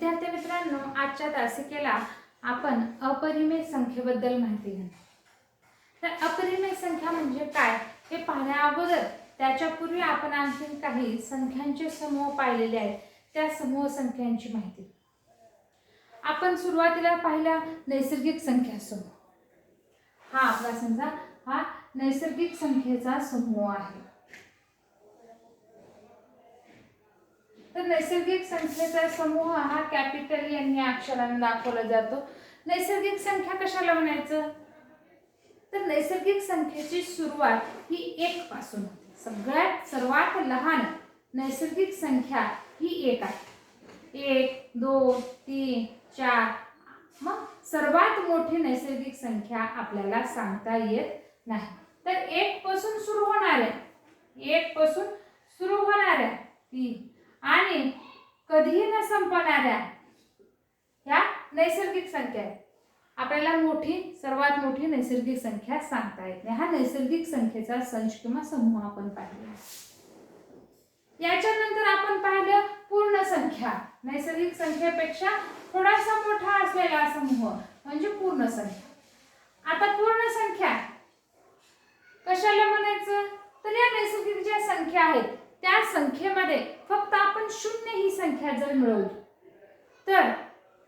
विद्यार्थी मित्रांनो, आजच्या तासिकेला आपण अपरिमेय संख्येबद्दल माहिती घेणार. तर अपरिमेय संख्या म्हणजे काय हे पाहण्या अगोदर त्याच्यापूर्वी आपण आणखी काही संख्यांचे समूह पाहिलेले आहेत. त्या समूह संख्यांची माहिती आपण सुरुवातीला पाहिला नैसर्गिक संख्या समूह. हा आपला समजा हा नैसर्गिक संख्येचा समूह आहे. तर नैसर्गिक संख्येचा समूह हा कॅपिटल एन या अक्षराने दाखवला जातो. नैसर्गिक संख्या कशाला म्हणायचं, तर नैसर्गिक संख्येची सुरुवात ही 1 पासून होते. सर्वात लहान नैसर्गिक संख्या ही 1 आहे. 1 2 3 4. मग सर्वात मोठी नैसर्गिक संख्या आपल्याला सांगता येत नाही. तर 1 पासून सुरू होणाऱ्या ती आणि कधीही न संपणाऱ्या ह्या नैसर्गिक संख्या आहेत. आपल्याला सर्वात मोठी नैसर्गिक संख्या सांगता येत नाही. हा नैसर्गिक संख्येचा संच किंवा समूह आपण पाहिला. याच्यानंतर आपण पाहिलं पूर्ण संख्या. नैसर्गिक संख्येपेक्षा थोडासा मोठा असलेला समूह म्हणजे पूर्ण संख्या. आता पूर्ण संख्या कशाला म्हणायचं, तर या नैसर्गिक ज्या संख्या आहेत त्या संख्येमध्ये फक्त आपण 0 ही संख्या जर मिळवली तर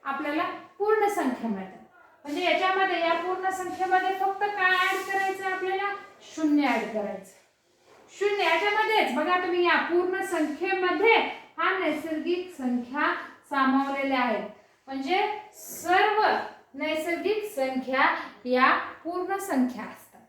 आपल्याला पूर्ण संख्या मिळते. म्हणजे याच्यामध्ये या पूर्ण संख्येमध्ये फक्त काय ऍड करायचं, आपल्याला 0 ऍड करायचं. 0 याच्यामध्येच बघा तुम्ही, या पूर्ण संख्येमध्ये हा नैसर्गिक संख्या सामावलेल्या आहेत. म्हणजे सर्व नैसर्गिक संख्या या पूर्ण संख्या असतात.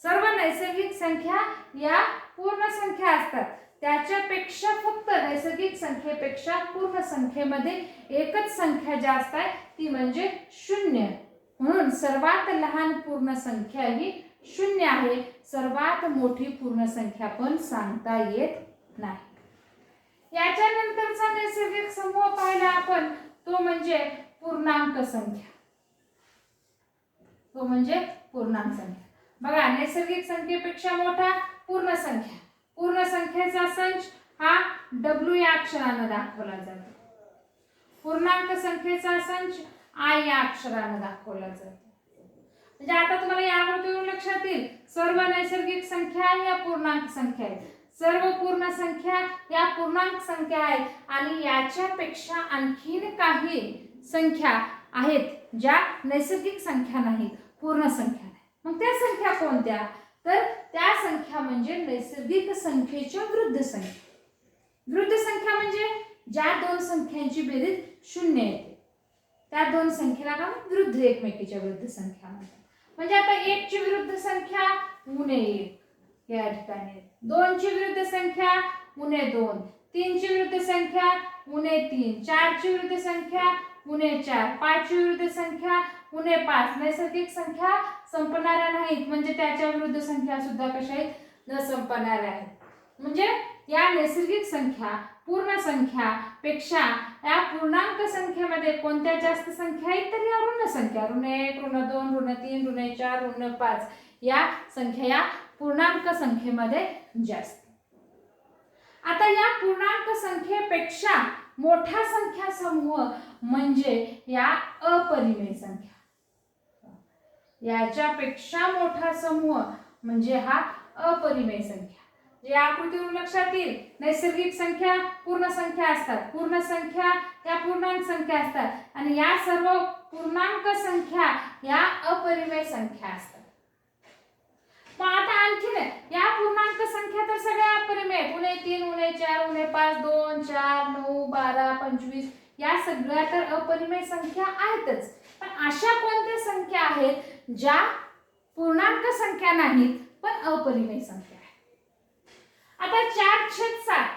सर्व नैसर्गिक संख्या या पूर्ण संख्या असतात. त्याच्यापेक्षा फक्त नैसर्गिक संख्येपेक्षा पूर्ण संख्येमध्ये एकच संख्या जास्त आहे, ती म्हणजे 0. म्हणून सर्वात लहान पूर्ण संख्या ही 0 आहे. सर्वात मोठी पूर्ण संख्या पण सांगता येत नाही. याच्यानंतरचा नैसर्गिक समूह पाहिला आपण, तो म्हणजे पूर्णांक संख्या. बघा, नैसर्गिक संख्येपेक्षा मोठा पूर्ण संख्या. पूर्ण संख्येचा संच हा W या अक्षराने दाखवला जातो. पूर्णांक संख्येचा संच I या अक्षराने दाखवला जातो. म्हणजे आता तुम्हाला या आकृतीवरून लक्षात येईल, सर्व नैसर्गिक संख्या या पूर्णांक संख्या आहेत. सर्व पूर्ण संख्या या पूर्णांक संख्या आहेत आणि याच्यापेक्षा आणखीन काही संख्या आहेत ज्या नैसर्गिक संख्या नाहीत, पूर्ण संख्या नाही. मग त्या संख्या कोणत्या, तर त्या संख्या म्हणजे नैसर्गिक संख्येच्या विरुद्ध संख्या. विरुद्ध संख्या म्हणजे ज्या दोन संख्यांची बेरीज 0 येते त्या दोन संख्येला का विरुद्ध, एकमेकीच्या विरुद्ध संख्या म्हणतात. म्हणजे आता 1 ची विरुद्ध संख्या -1 या ठिकाणी, 2 ची विरुद्ध संख्या -2, 3 ची विरुद्ध संख्या -3, 4 ची विरुद्ध संख्या -4, 5 ची विरुद्ध संख्या -5. नैसर्गिक संख्या संपणाऱ्या नाहीत, म्हणजे त्याच्या विरुद्ध संख्या सुद्धा कशा आहेत, न संपणाऱ्या आहेत. म्हणजे या नैसर्गिक संख्या पूर्ण संख्या पेक्षा या पूर्णांक संख्येमध्ये कोणत्या जास्त संख्या आहेत, तर या ऋण संख्या, ऋण 1, ऋण 2, ऋण 3, ऋण 4, ऋण 5 या संख्या या पूर्णांक संख्येमध्ये जास्त. आता या पूर्णांक संख्येपेक्षा मोठा संख्या समूह म्हणजे या अपरिमेय संख्या. याच्यापेक्षा मोठा समूह म्हणजे हा अपरिमेय संख्या. या आकृतीवरून लक्षात येईल, नैसर्गिक संख्या पूर्ण संख्या असतात, पूर्ण संख्या या पूर्णांक संख्या असतात आणि या सर्व पूर्णांक संख्या या अपरिमेय संख्या असतात. मग आता आणखीन या पूर्णांक संख्या तर सगळ्या अपरिमेय, -3, -4, -5, 2, 4, 9, 12, 25 या सगळ्या तर अपरिमेय संख्या आहेतच. पण अशा कोणत्या संख्या आहेत ज्या पूर्णांक संख्या नाहीत पण अपरिमेय संख्या आहेत. आता 4/7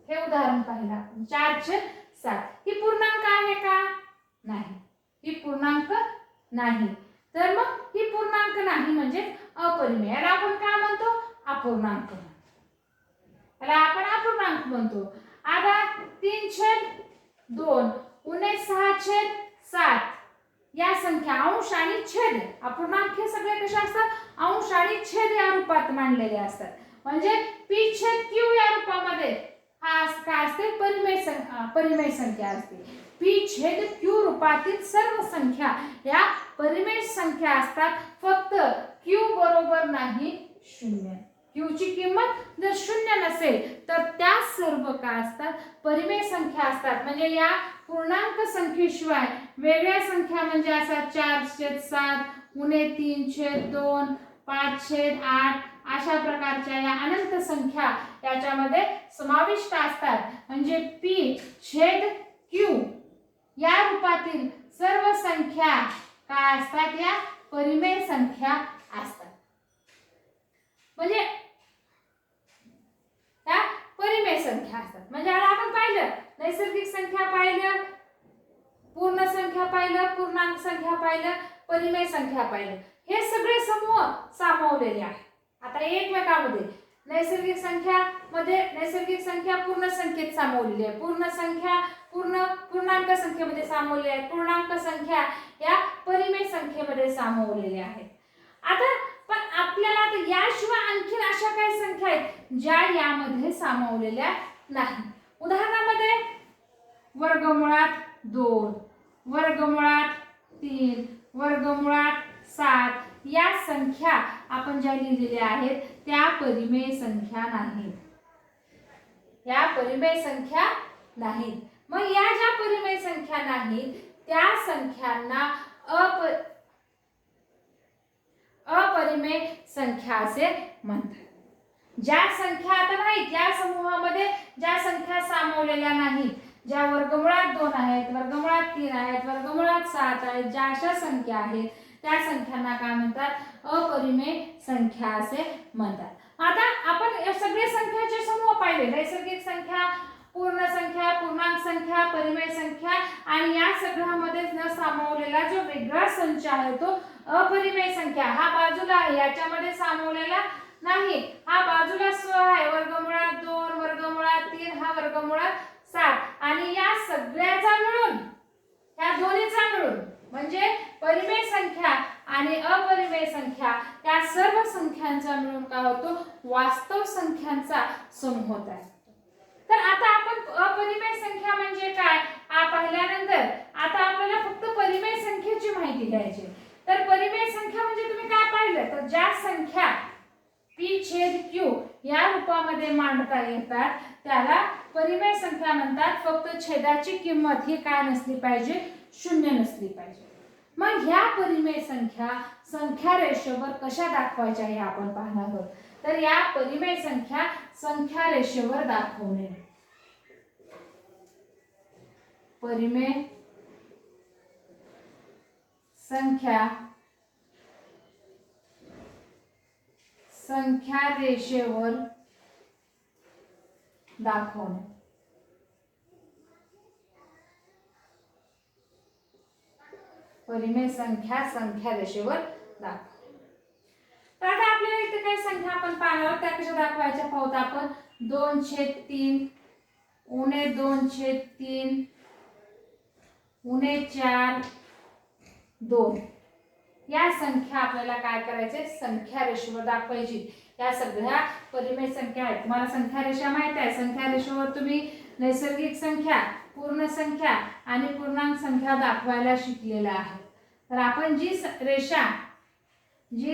हे उदाहरण पाहिलं आपण. 4/7 ही पूर्णांक आहे का, नाही, ही पूर्णांक नाही. तर मग ही पूर्णांक नाही म्हणजे अपरिमेय. याला आपण काय म्हणतो, अपूर्णांक म्हणतो. आता 3/2 उणे 6/7 या संख्या अंश आणि छेद, अपूर्णांक हे सगळे कसे असतात, अंश आणि छेद या रूपात मांडलेले असतात. म्हणजे P/Q या रूपामध्ये हा काय असते, परिमेय परिमेय संख्या असते. पी छेद क्यू रूपातील सर्व संख्या या परिमेय संख्या असतात, फक्त क्यू बरोबर नाही शून्य. क्यू ची किंमत जर शून्य नसेल तर त्या सर्व काय असतात, परिमेय संख्या असतात. म्हणजे या पूर्णांक संख्येशिवाय वेगळ्या संख्या म्हणजे असतात 4/7, उणे 3/2, 5/8 अशा प्रकारच्या या अनंत संख्या याच्यामध्ये समाविष्ट असतात. म्हणजे पी छेद क्यू या रूपातील सर्व संख्या काय असतात, या परिमेय संख्या असतात. म्हणजे त्या परिमेय संख्या असतात. म्हणजे आता आपण पाहिलं नैसर्गिक संख्या पाहिलं, पूर्ण संख्या पाहिलं, पूर्णांक संख्या पाहिलं, परिमेय संख्या पाहिलं. हे सगळे समूह सामावलेले आहेत. आता एकमेकांमध्ये नैसर्गिक संख्या पूर्ण संख्येत सामावलेली आहे, पूर्ण संख्या पूर्णांक संख्येमध्ये सामावलेली आहे, पूर्णांक संख्या या परिमेय संख्येमध्ये सामावलेल्या आहेत. आता पण आपल्याला याशिवाय आणखीन अशा काही संख्या आहेत ज्या यामध्ये सामावलेल्या नाही. उदाहरणामध्ये वर्गमुळात 2, वर्गमुळात 3, वर्गमुळात 7 या संख्या आपण ज्या लिहिलेल्या आहेत त्या परिमेय संख्या नाहीत. या परिमेय संख्या नाहीत. मग या ज्या परिमेय संख्या नाहीत त्या संख्यांना अपरिमेय संख्या असे म्हणतात. ज्या संख्या आता नाहीत, या समूहामध्ये ज्या संख्या सामावलेल्या नाहीत, ज्या वर्गमुळात 2 आहेत, वर्गमुळात 3 आहेत, वर्गमुळात 7 आहेत, ज्या अशा संख्या आहेत त्या संख्यांना काय म्हणतात, अपरिमेय संख्या असे म्हणतात. आता आपण सगळे संख्याचे समूह पाहिले, नैसर्गिक संख्या, पूर्ण संख्या, पूर्णांक संख्या, परिमेय संख्या आणि या सगळ्यामध्ये न सामावलेला जो वेगळा संच आहे तो अपरिमेय संख्या. हा बाजूला आहे, याच्यामध्ये सामावलेला नाही, हा बाजूला स्व आहे. वर्गमुळात 2, वर्गमुळात 3, हा वर्गमुळात 7 आणि या सगळ्याचा मिळून, या दोन्हीचा मिळून म्हणजे परिमेय संख्या आणि अपरिमेय संख्या या सर्व संख्यांचा मिळून काय होतो, वास्तव संख्यांचा समूह होत आहे. तर आता आपण अपरिमेय संख्या म्हणजे काय पाहिल्यानंतर आता आपल्याला फक्त परिमेय संख्येची माहिती घ्यायची. तर परिमेय संख्या म्हणजे तुम्ही काय पाहिलं, तर ज्या संख्या पी छेद क्यू या रूपामध्ये मांडता येतात त्याला परिमेय संख्या म्हणतात. फक्त छेदाची किंमत ही काय नसली पाहिजे, शून्य नसली पाहिजे. मग ह्या परिमेय संख्या संख्या रेषेवर कशा दाखवायच्या हे आपण पाहणार आहोत. तर या परिमेय संख्या संख्या रेषेवर दाखवणे. परिमेय संख्या संख्या रेषेवर दाखवणे. परिमेय संख्या संख्या रेषेवर दाखवणे. तर आता आपल्याला इथे काही संख्या आपण पाहणार त्या कशा दाखवायच्या पाहूत आपण. 2/3, उणे 2/3, उणे 4, 2 या संख्या आपल्याला काय करायचे, संख्या रेषेवर दाखवायची. या सगळ्या परिमेय संख्या आहेत. तुम्हाला संख्या रेषा माहित आहे. संख्या रेषेवर तुम्ही नैसर्गिक संख्या, पूर्ण संख्या आणि पूर्णांक संख्या दाखवायला शिकलेला आहे. तर आपण जी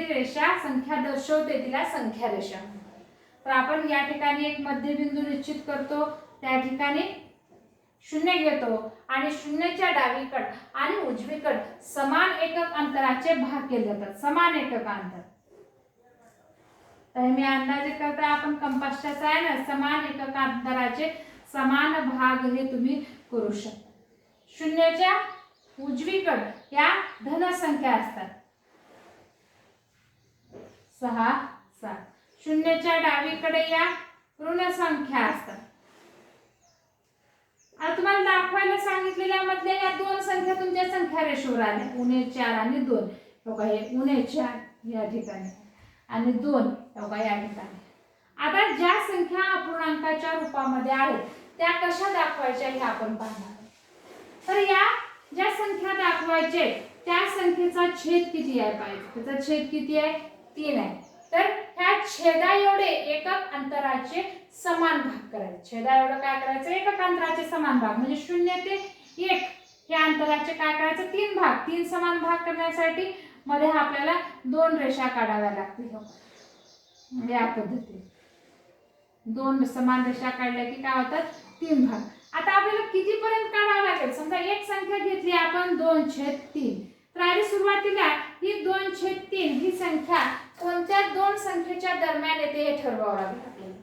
रेषा संख्या दर्शवते तिला संख्या रेषा म्हणतात. तर आपण या ठिकाणी एक मध्यबिंदू निश्चित करतो, त्या ठिकाणी 0 घेतो आणि 0च्या डावीकड आणि उजवीकड समान एकक अंतराचे भाग केले जातात. समान एकक अंतर, तर मी अंदाजे करता आपण कंपासच्या आहे ना, समान एकक अंतराचे समान भाग हे तुम्ही करू शकता. 0च्या उजवीकड या धन संख्या असतात 6, 7. 0च्या डावीकडे या ऋण संख्या असतात. आता तुम्हाला दाखवायला सांगितलेल्या मधल्या या दोन संख्या तुमच्या संख्या रेषेवर आल्या, उणे 4 आणि 2. बघा हे उणे 4 या ठिकाणी आणि 2 बघा या ठिकाणी. आता ज्या संख्या अपूर्णांकाच्या रूपामध्ये आहेत त्या कशा दाखवायच्या हे आपण पाहणार. तर या ज्या संख्या दाखवायचे त्या संख्येचा छेद किती आहे पाहिजे. त्याचा छेद किती आहे, 3 आहे. तर ह्या छेदा एवढे एकक अंतराचे समान भाग करायचे. छेदा एवढं काय करायचं, एकक अंतराचे समान भाग म्हणजे 0 ते 1 या अंतराचे काय करायचं, 3 भाग. 3 समान भाग करण्यासाठी मध्ये आपल्याला 2 रेषा काढाव्या लागतील. या पद्धतीने 2 समान रेषा काढल्या की काय होतात, 3 भाग. आता आपल्याला किती पर्यंत काढावं लागेल, समजा एक संख्या घेतली आपण 2/3, तर आधी सुरुवातीला ही 2/3 ही संख्या कोणत्या दोन संख्येच्या दरम्यान येते हे ठरवावं लागेल आपल्याला.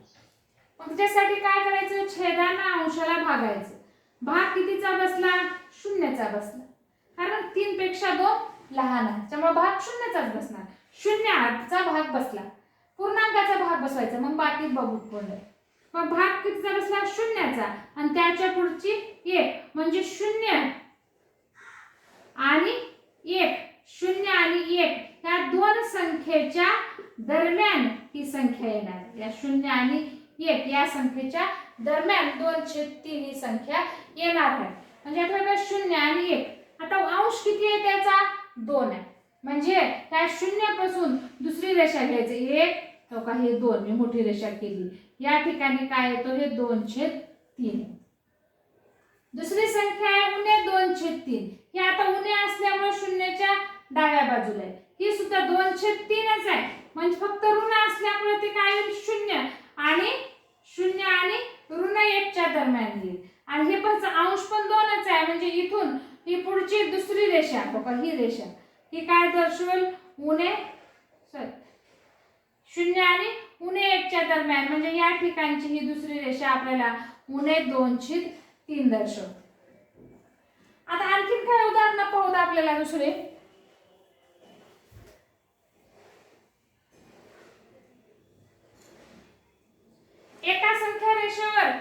मग त्यासाठी काय करायचं, छेदांना अंशाला भागायचं. भाग कितीचा बसला, 0चा बसला, कारण 3 पेक्षा 2 लहान आहे त्यामुळे भाग 0चाच बसणार. 0चा भाग बसला, पूर्णांकाचा भाग बसवायचा, मग बाकी बघू पुढे. मग भाग कितीचा बसला, 0चा, आणि त्याच्या पुढची 1 म्हणजे 0 आणि 1. 0 आणि 1 या दोन संख्येच्या दरम्यान ही संख्या येणार. या 0 आणि 1 या संख्येच्या दरम्यान 2/3 ही संख्या येणार आहे. म्हणजे आता 0 आणि 1, आता अंश किती आहे त्याचा, 2 आहे. म्हणजे त्या 0 पासून दुसरी रेषा घ्यायची, 1 तो का हे 2 मी मोठी रेषा केली, या ठिकाणी काय येतो, हे 2/3. दुसरी संख्या आहे उणे 2/3. ही आता उणे असल्यामुळे 0च्या डाव्या बाजूला आहे. ही सुद्धा 2/3च आहे, म्हणजे फक्त ऋण असल्यामुळे ते काय होईल, 0 आणि ऋण 1च्या दरम्यान येईल. आणि हे पण अंश पण 2च आहे, म्हणजे इथून ही पुढची दुसरी रेषा बघा, ही रेषा ही काय दर्शवेल, उणे 0 आणि उणे 1च्या दरम्यान, म्हणजे या ठिकाणची ही दुसरी रेषा आपल्याला उणे 2/3 दर्शवते. आता आणखीन काय उदाहरण पाहूत आपल्याला दुसरे. एका संख्या रेषेवर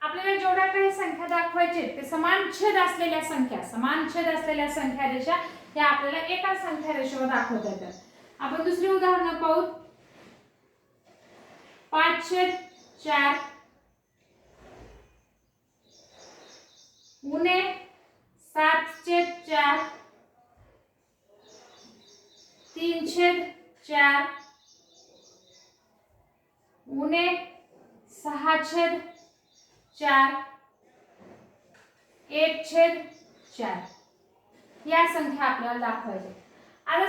आपल्याला जेवढ्या काही संख्या दाखवायचे ते समान छेद असलेल्या संख्या रेषा या आपल्याला एका संख्या रेषेवर दाखवता येतात. आपण दुसरी उदाहरण पाहू. 5/4 उणे 7/4 3/4 उणे 6/4 1/4 या संख्या आपल्याला दाखवायच्या. आता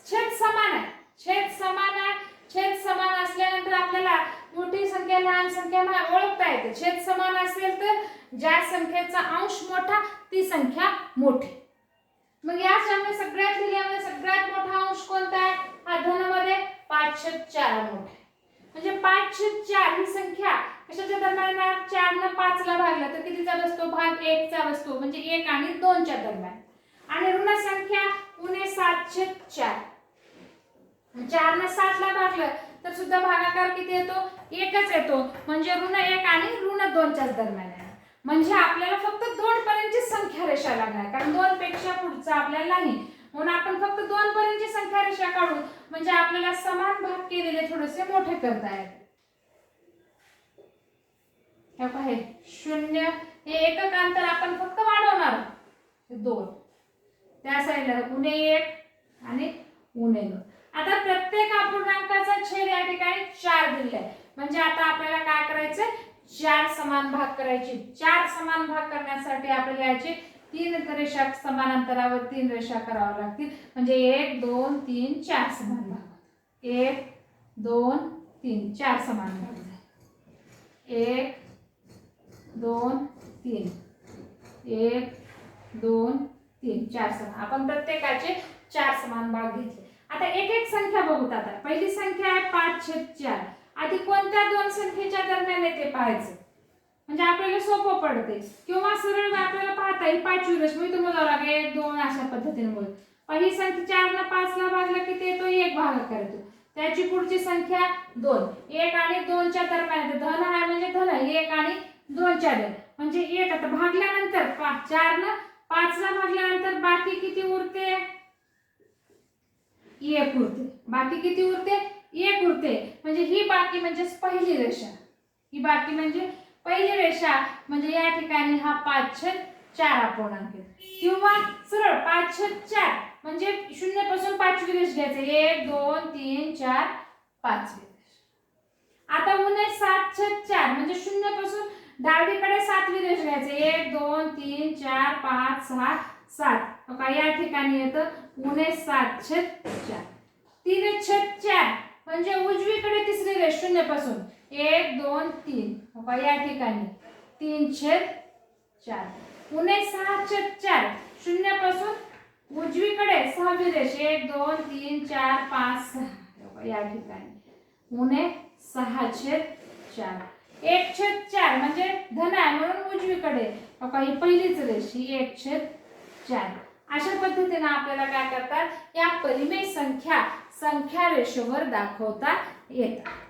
छेद समान आहे, छेद समान असल्यानंतर आपल्याला मोठी संख्या लहान संख्या ओळखता येते. छेद समान असेल तर ज्या संख्येचा अंश मोठा ती संख्या मोठी. मग याच्यामध्ये सगळ्यात लिहिल्यामध्ये सगळ्यात मोठा अंश कोणता आहे, हा धनमध्ये 5/4 मोठा आहे. म्हणजे 5/4 ही संख्या कशाच्या दरम्यान येणार, 4 ने 5 ला भागला तर कितीचा बसतो, भाग 1चा बसतो, म्हणजे 1 आणि 2च्या दरम्यान. आणि ऋण संख्या उणे 7/4 4 ने 7 ला भागलं तर सुद्धा भागाकार किती येतो, 1च येतो, म्हणजे ऋण 1 आणि ऋण 2च्या दरम्यान आहे. म्हणजे आपल्याला फक्त 2 पर्यंतची संख्या रेषा लागणार, कारण 2 पेक्षा पुढचा आपल्याला नाही, म्हणून आपण फक्त 2 पर्यंतची संख्या रेषा काढू, म्हणजे आपल्याला समान भाग केलेले थोडेसे मोठे करता येते. हे पहा, 0 हे एकक अंतर आपण फक्त वाढवणार 2, त्या साईडला उणे 1 आणि उणे 2. आता प्रत्येक अपूर्णांकाचा छेद या ठिकाणी 4 दिलेला आहे, म्हणजे आता आपल्याला काय करायचं, 4 समान भाग करायचे. 4 समान भाग करण्यासाठी आपल्याला याचे 3 रेषा समान अंतरावर 3 रेषा कराव्या लागतील, म्हणजे 1 2 3 4 समान भाग. 1 2 3 4 समान भाग. 1 2 3 1 2 3 4 समान. आपण प्रत्येकाचे 4 समान भाग घेतले. आता एक एक संख्या बघूत. आता पहिली संख्या आहे 5/4. आधी कोणत्या दोन संख्येच्या दरम्यान येते पाहायचं, म्हणजे आपल्याला सोपं पडते, किंवा सरळ आपल्याला पाहता येईल 5वी रेषा मी तुम्हाला लागे 1 2 अशा पद्धतीने बोल. पहिली संख्या 4 ने 5 ला भागला की ते येतो 1 भागाकार येतो. त्याची पुढची संख्या 2, 1 आणि 2च्या दरम्यान येते. धन आहे म्हणजे धन 1 आणि 2च्या दरम्यान, म्हणजे 1 आता भागल्यानंतर 4 ने 5 ला भागल्यानंतर बाकी किती उरते, 1 उरते. बाकी किती उरते, 1 उरते. म्हणजे ही बाकी म्हणजे पहिली रेषा, ही बाकी म्हणजे पहिली रेषा, म्हणजे या ठिकाणी हा 5/4 अपूर्णांक. किंवा सरळ 5/4 म्हणजे 0 पासून 5वी रेषा घ्यायची, 1 2 3 4 पाचवी रेष. आता उणे 7/4 म्हणजे 0 पासून डावीकडे सातवी रेष घ्यायचे. 1 2 3 4 5 6 7. बघा या ठिकाणी येतं उणे 7/4. 3/4 म्हणजे उजवीकडे तिसरी रेष 0 पासून 1 2 3. बघा या ठिकाणी 3/4. उणे 6/4 0 पासून उजवीकडे सहावी रेष 1 2 3 4 5 6. बघा या ठिकाणी उणे 6/4. 1/4 म्हणजे धन आहे म्हणून उजवीकडे. बघा ही पहिलीच रेष ही 1/4. अशा पद्धतीने आपल्याला काय करतात या परिमेय संख्या संख्या रेषेवर दाखवता येतात.